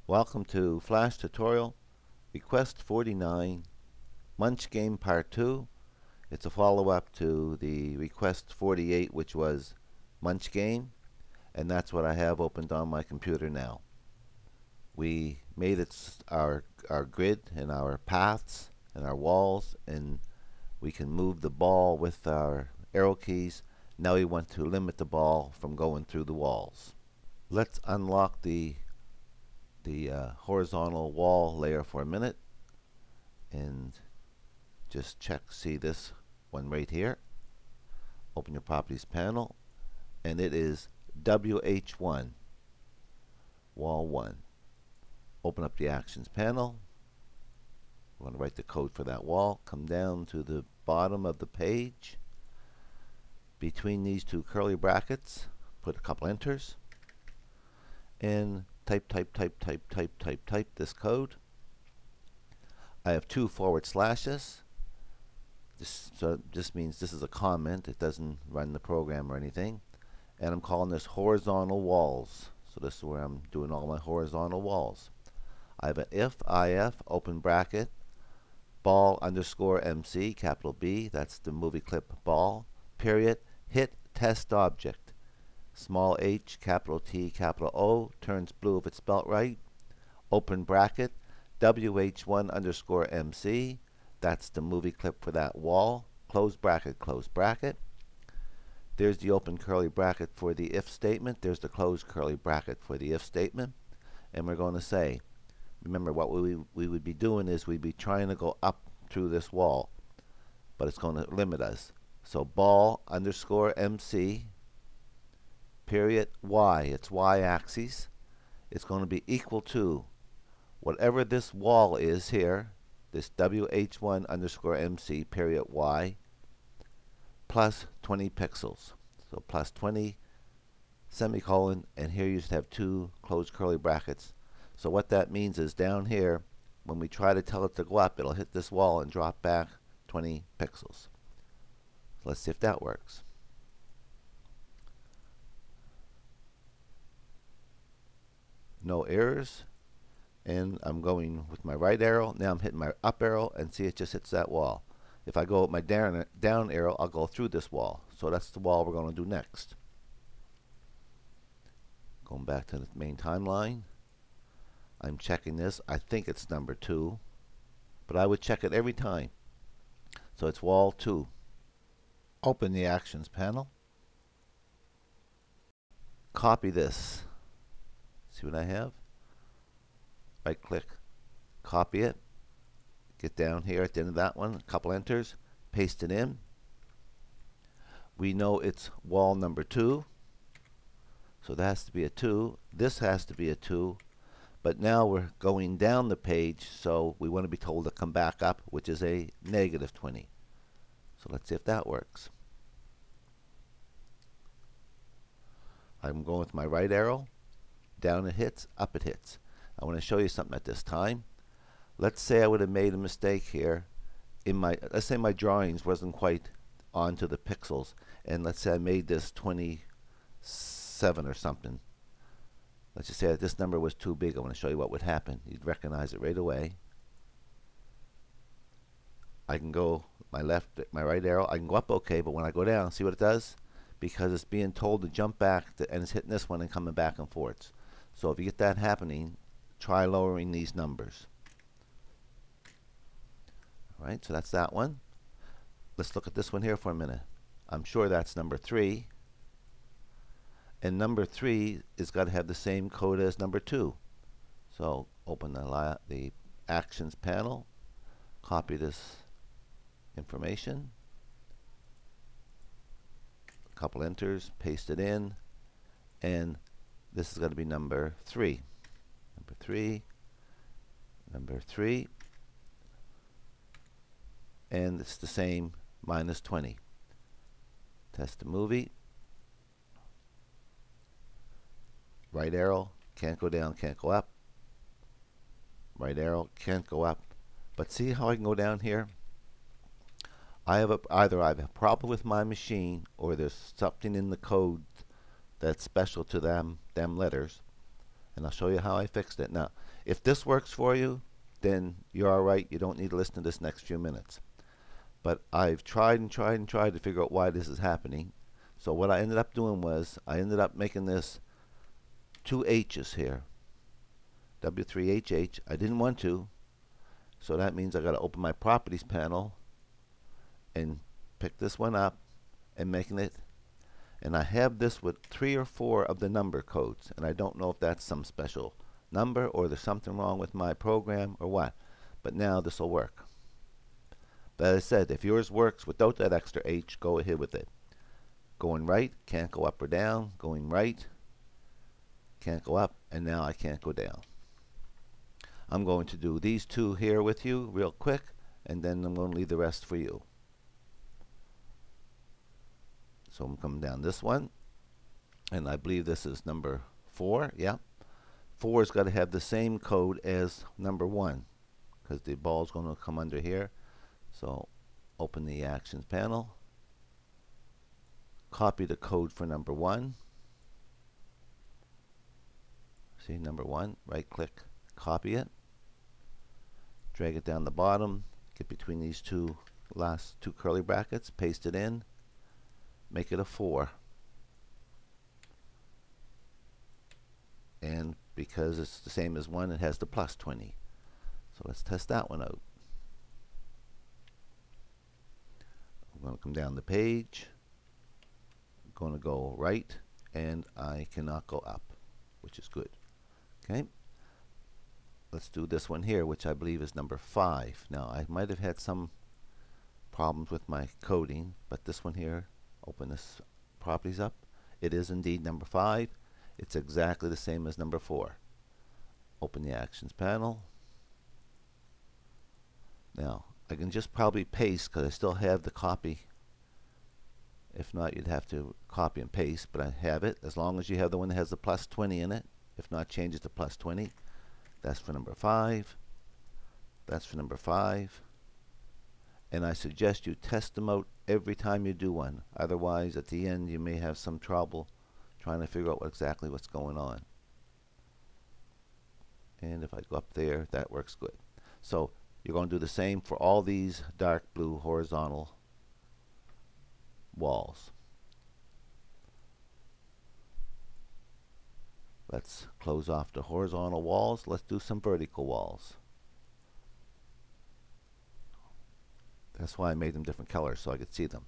Welcome to Flash Tutorial Request 49 Munch Game Part 2. It's a follow-up to the Request 48, which was Munch Game, and that's what I have opened on my computer now. We made it our grid and our paths and our walls, and we can move the ball with our arrow keys. Now we want to limit the ball from going through the walls. Let's unlock the horizontal wall layer for a minute and just see this one right here. Open your properties panel, and it is WH1 wall 1. Open up the actions panel. We want to write the code for that wall. Come down to the bottom of the page. Between these two curly brackets, put a couple enters and type this code. I have 2 forward slashes. This means this is a comment. It doesn't run the program or anything. And I'm calling this horizontal walls. So this is where I'm doing all my horizontal walls. I have an if open bracket ball underscore MC capital B. That's the movie clip ball. Period. Hit test object. Small h, capital T, capital O, turns blue if it's spelt right. Open bracket, WH1 underscore MC. That's the movie clip for that wall. Close bracket, close bracket. There's the open curly bracket for the if statement. There's the closed curly bracket for the if statement. And we're going to say, remember what we would be doing is we'd be trying to go up through this wall, but it's going to limit us. So ball underscore MC period y, it's y-axis, it's going to be equal to whatever this wall is here, this WH1 underscore MC period y, plus 20 pixels. So plus 20 semicolon, and here you just have 2 closed curly brackets. So what that means is down here, when we try to tell it to go up, it'll hit this wall and drop back 20 pixels. So let's see if that works. No errors, and I'm going with my right arrow. Now I'm hitting my up arrow, and see, it just hits that wall. If I go with my down arrow, I'll go through this wall. So that's the wall we're going to do next. Going back to the main timeline, I'm checking this. I think it's number 2, but I would check it every time. So it's wall 2. Open the actions panel. Copy this. See what I have? Right click, copy it, get down here at the end of that one, a couple enters, paste it in. We know it's wall number 2, so that has to be a 2. This has to be a 2, but now we're going down the page, so we want to be told to come back up, which is a negative 20. So let's see if that works. I'm going with my right arrow. Down it hits, up it hits. I want to show you something at this time. Let's say I would have made a mistake here. Let's say my drawings wasn't quite onto the pixels, and let's say I made this 27 or something. Let's just say that this number was too big. I want to show you what would happen. You'd recognize it right away. I can go my right arrow. I can go up okay, but when I go down, see what it does? Because it's being told to jump back, and it's hitting this one and coming back and forth. So if you get that happening, try lowering these numbers. Alright, so that's that one. Let's look at this one here for a minute. I'm sure that's number 3. And number 3 is got to have the same code as number 2. So open the actions panel, copy this information, a couple enters, paste it in, and this is going to be number 3. Number 3, number 3, and it's the same, minus 20. Test the movie. Right arrow, can't go down, can't go up. Right arrow, can't go up. But see how I can go down here? Either I have a problem with my machine, or there's something in the code that's special to them letters. and I'll show you how I fixed it. Now, if this works for you, then you're all right. You don't need to listen to this next few minutes. But I've tried and tried and tried to figure out why this is happening. So what I ended up doing was I ended up making this two H's here. W3HH. I didn't want to, so that means I got to open my properties panel and pick this one up and making it. And I have this with 3 or 4 of the number codes, and I don't know if that's some special number or there's something wrong with my program or what. But now this will work. But as I said, if yours works without that extra H, go ahead with it. Going right, can't go up or down. Going right, can't go up, and now I can't go down. I'm going to do these two here with you real quick, and then I'm going to leave the rest for you. So I'm coming down this one, and I believe this is number 4. Yeah, 4 has got to have the same code as number 1, because the ball is going to come under here. So open the actions panel, copy the code for number 1. See, number 1, right click, copy it, drag it down the bottom, get between these last two curly brackets, paste it in, make it a 4. And because it's the same as 1, it has the plus 20. So let's test that one out. I'm going to come down the page. I'm going to go right, and I cannot go up, which is good. Okay. Let's do this one here, which I believe is number 5. Now, I might have had some problems with my coding, but this one here, open this properties up. It is indeed number 5. It's exactly the same as number 4. Open the actions panel. Now, I can just probably paste because I still have the copy. If not, you'd have to copy and paste, but I have it as long as you have the one that has the plus 20 in it. If not, change it to plus 20. That's for number 5. That's for number 5. And I suggest you test them out every time you do one. Otherwise, at the end, you may have some trouble trying to figure out exactly what's going on. And if I go up there, that works good. So you're going to do the same for all these dark blue horizontal walls. Let's close off the horizontal walls. Let's do some vertical walls. That's why I made them different colors, so I could see them.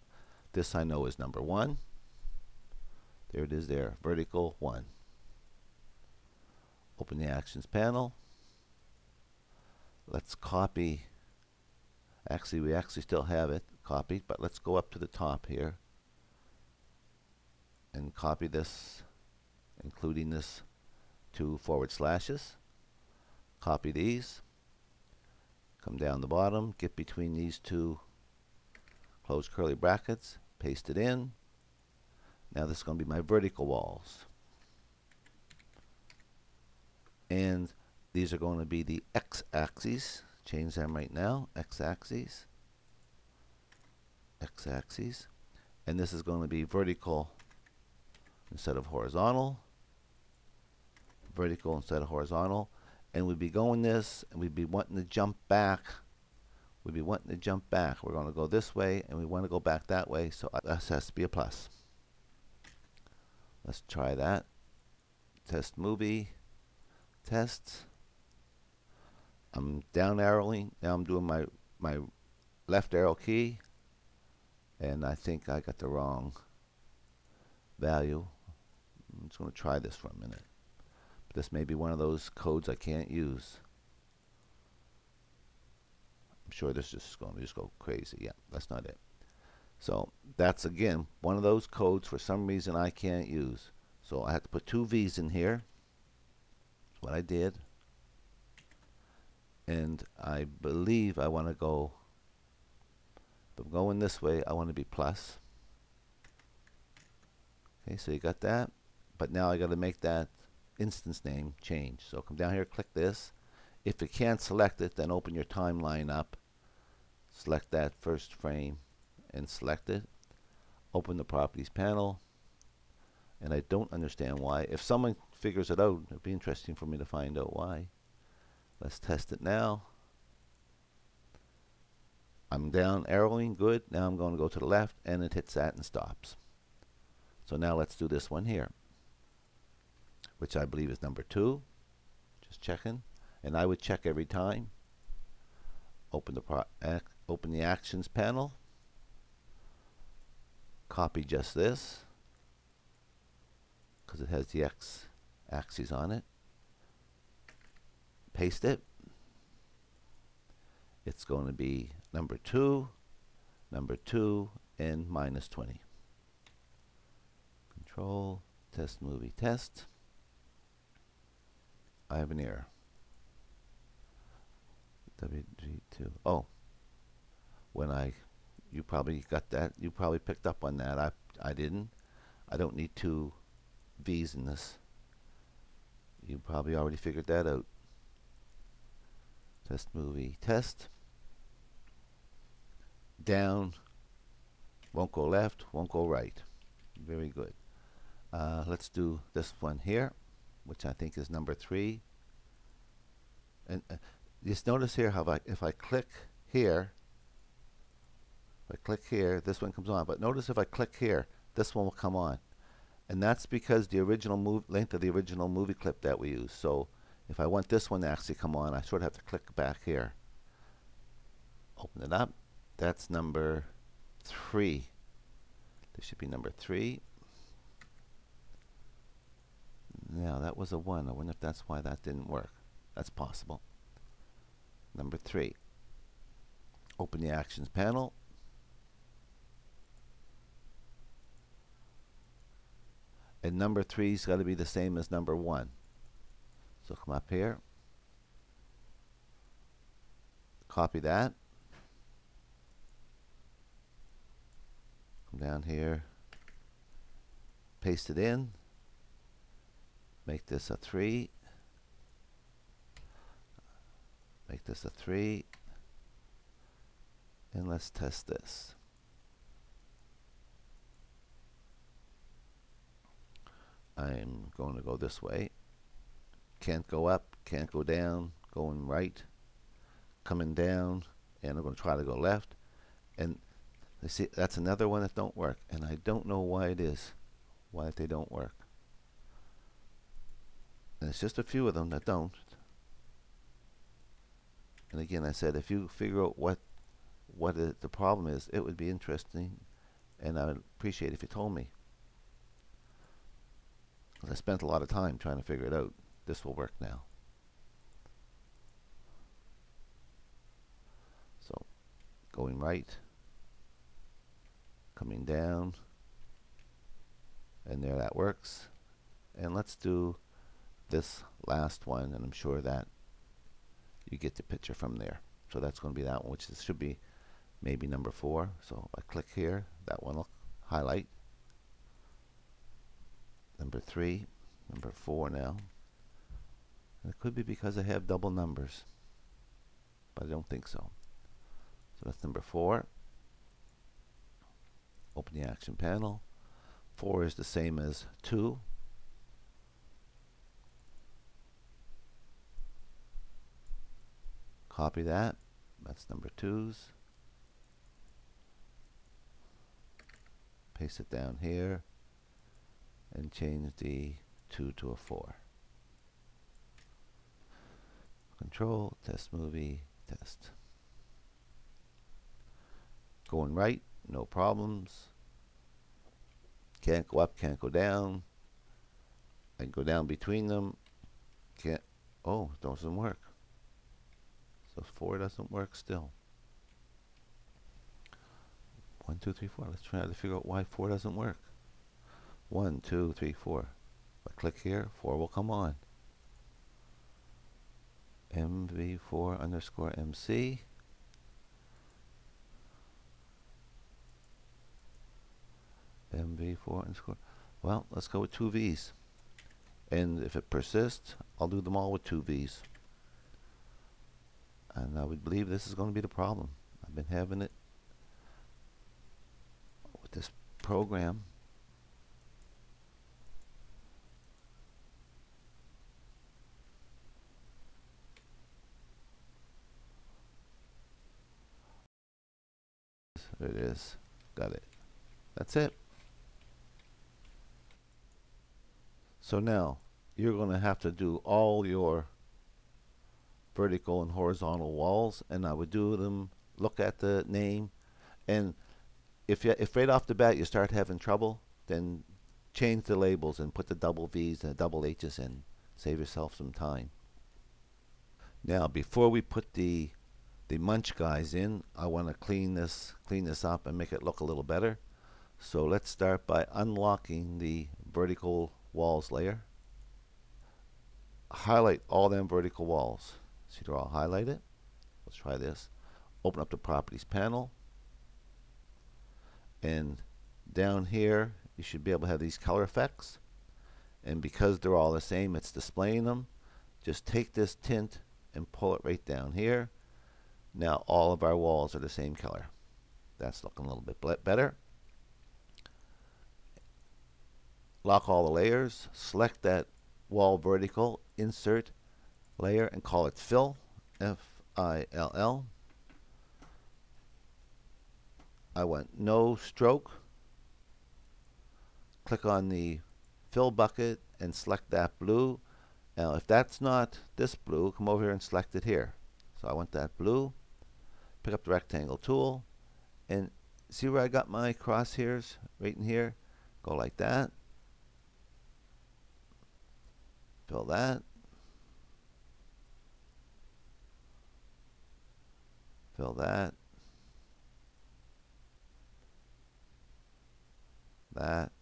This I know is number 1. There it is there, vertical 1. Open the actions panel. Let's copy. Actually, we still have it copied, but let's go up to the top here and copy this, including this 2 forward slashes. Copy these. Come down the bottom, get between these 2 close curly brackets, paste it in. Now this is going to be my vertical walls. And these are going to be the x-axes. Change them right now. X-axes. X-axes. And this is going to be vertical instead of horizontal. Vertical instead of horizontal. And we'd be going this, and we'd be wanting to jump back. We'd be wanting to jump back. We're going to go this way, and we want to go back that way, so this has to be a plus. Let's try that. Test movie. Test. I'm down arrowing. Now I'm doing my left arrow key, and I think I got the wrong value. I'm just going to try this for a minute. This may be one of those codes I can't use. I'm sure this is going to just go crazy. Yeah, that's not it. So that's again one of those codes for some reason I can't use. So I have to put 2 V's in here. That's what I did. And I believe I want to go, if I'm going this way, I want to be plus. Okay, so you got that. But now I got to make that instance name change. So come down here, click this. If you can't select it, then open your timeline up. Select that first frame and select it. Open the properties panel. And I don't understand why. If someone figures it out. It'd be interesting for me to find out why. Let's test it now. I'm down arrowing, good. Now I'm going to go to the left, and it hits that and stops. So now let's do this one here, which I believe is number 2. Just checking. And I would check every time. Open the actions panel. Copy just this, because it has the X axis on it. Paste it. It's going to be number 2, and minus 20. Control, test movie, test. I have an error. WG2. Oh, you probably got that. You probably picked up on that. I didn't. I don't need 2 V's in this. You probably already figured that out. Test movie, test. Down, won't go left, won't go right. Very good. Let's do this one here, which I think is number 3. And just notice here how if I click here, this one comes on. But notice if I click here, this one will come on. And that's because the original length of the original movie clip that we use. So if I want this one to actually come on, I sort of have to click back here. Open it up. That's number 3. This should be number 3. Now that was a 1. I wonder if that's why that didn't work. That's possible. Number 3. Open the actions panel. And number 3's got to be the same as number 1. So come up here. Copy that. Come down here. Paste it in. Make this a 3. Make this a 3. And let's test this. I'm going to go this way. Can't go up, can't go down, going right, coming down, and I'm going to try to go left. And you see, that's another one that don't work, and I don't know why it is, why they don't work. And it's just a few of them that don't. And again, I said, if you figure out what the problem is, it would be interesting, and I would appreciate if you told me. I spent a lot of time trying to figure it out. This will work now. So, going right, coming down, and there that works. And let's do this last one, and I'm sure that you get the picture from there. So that's going to be that one, which should be maybe number 4. So if I click here, that one will highlight. Number 3, number 4 now. And it could be because I have double numbers, but I don't think so. So that's number 4. Open the action panel. 4 is the same as 2. Copy that. That's number 2's. Paste it down here and change the 2 to a 4. Control, test movie, test. Going right, no problems. Can't go up, can't go down. I can go down between them. Can't. Oh, it doesn't work. So 4 doesn't work still. 1, 2, 3, 4. Let's try to figure out why 4 doesn't work. 1, 2, 3, 4. If I click here, 4 will come on. MV4 underscore MC. MV4 underscore. Well, let's go with 2 V's. And if it persists, I'll do them all with 2 V's. And I would believe this is going to be the problem. I've been having it with this program. There it is. Got it. That's it. So now you're going to have to do all your vertical and horizontal walls, and I would do them, look at the name, and if right off the bat you start having trouble, then change the labels and put the double V's and the double H's in. Save yourself some time. Now before we put the Munch guys in, I want to clean this up and make it look a little better. So let's start by unlocking the vertical walls layer. Highlight all them vertical walls. See, they're all highlighted. Let's try this. Open up the properties panel, and down here you should be able to have these color effects, and because they're all the same, it's displaying them. Just take this tint and pull it right down here. Now all of our walls are the same color. That's looking a little bit better. Lock all the layers, select that wall vertical, insert layer, and call it fill, F-I-L-L. I want no stroke. Click on the fill bucket and select that blue. Now if that's not this blue, come over here and select it here. So I want that blue. Pick up the rectangle tool and see where I got my crosshairs right in here. Go like that. Fill that. Fill that. That.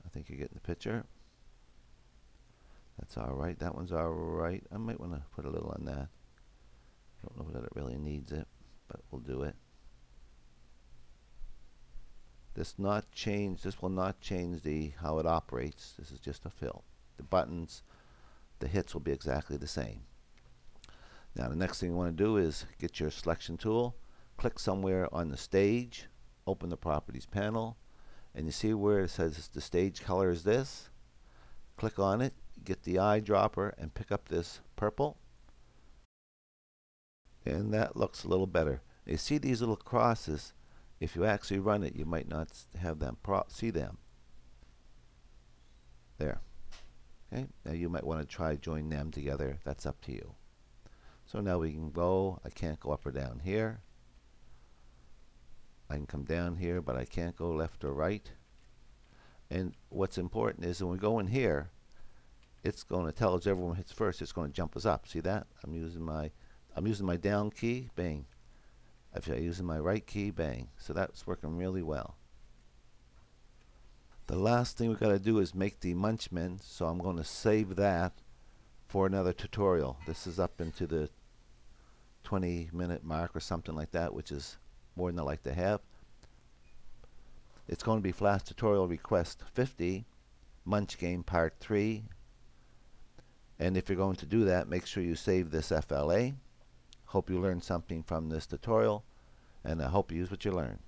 I think you're getting the picture. That's alright. That one's alright. I might want to put a little on that. Don't know that it really needs it, but we'll do it. This will not change how it operates. This is just a fill. The buttons, the hits will be exactly the same. Now the next thing you want to do is get your selection tool, click somewhere on the stage, open the properties panel, and you see where it says the stage color is this. Click on it, get the eyedropper, and pick up this purple. And that looks a little better. You see these little crosses? If you actually run it, you might not have them see them. There. Okay. Now you might want to try join them together. That's up to you. So now we can go. I can't go up or down here. I can come down here, but I can't go left or right. And what's important is when we go in here, it's going to tell us everyone hits first. It's going to jump us up. See that? I'm using my down key. Bang. If I'm using my right key, bang. So that's working really well. The last thing we've got to do is make the Munchmen, so I'm going to save that for another tutorial. This is up into the 20-minute mark or something like that, which is more than I like to have. It's going to be Flash Tutorial Request 50, Munch Game Part 3. And if you're going to do that, make sure you save this FLA. Hope you learned something from this tutorial, and I hope you use what you learned.